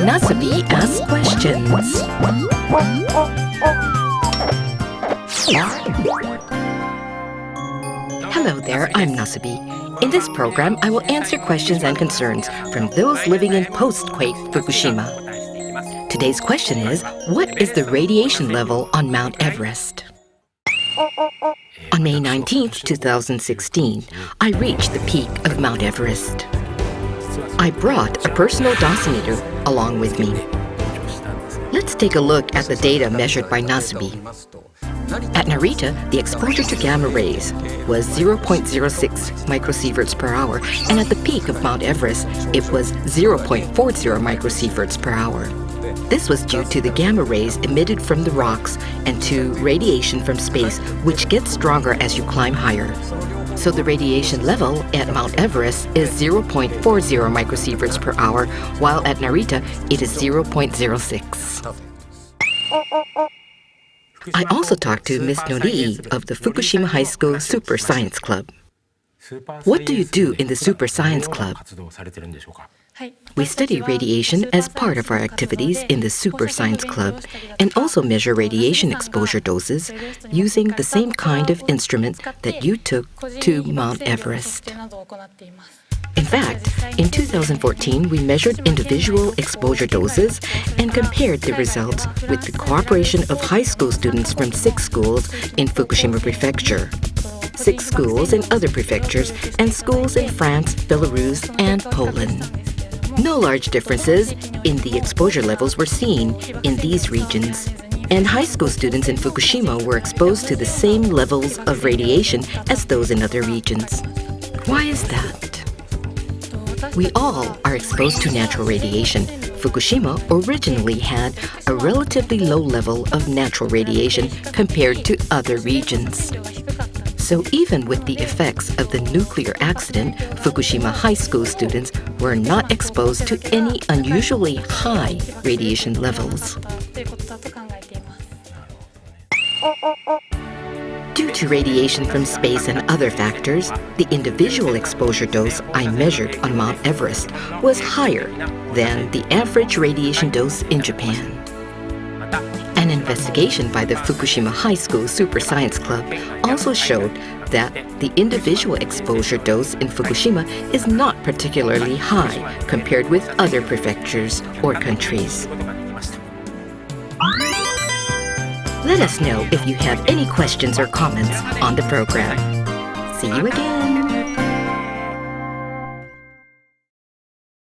Nasubi asks questions. Hello there, I'm Nasubi. In this program, I will answer questions and concerns from those living in post-quake Fukushima. Today's question is, what is the radiation level on Mount Everest? On May 19, 2016, I reached the peak of Mount Everest. I brought a personal dosimeter along with me. Let's take a look at the data measured by Nasubi. At Narita, the exposure to gamma rays was 0.06 microsieverts per hour, and at the peak of Mount Everest, it was 0.40 microsieverts per hour. This was due to the gamma rays emitted from the rocks and to radiation from space, which gets stronger as you climb higher. So the radiation level at Mount Everest is 0.40 microsieverts per hour, while at Narita, it is 0.06. I also talked to Ms. Norii of the Fukushima High School Super Science Club. What do you do in the Super Science Club? We study radiation as part of our activities in the Super Science Club and also measure radiation exposure doses using the same kind of instrument that you took to Mount Everest. In fact, in 2014, we measured individual exposure doses and compared the results with the cooperation of high school students from 6 schools in Fukushima Prefecture, 6 schools in other prefectures, and schools in France, Belarus, and Poland. No large differences in the exposure levels were seen in these regions, and high school students in Fukushima were exposed to the same levels of radiation as those in other regions. Why is that? We all are exposed to natural radiation. Fukushima originally had a relatively low level of natural radiation compared to other regions. So even with the effects of the nuclear accident, Fukushima High School students were not exposed to any unusually high radiation levels. Due to radiation from space and other factors, the individual exposure dose I measured on Mount Everest was higher than the average radiation dose in Japan. An investigation by the Fukushima High School Super Science Club also showed that the individual exposure dose in Fukushima is not particularly high compared with other prefectures or countries. Let us know if you have any questions or comments on the program. See you again!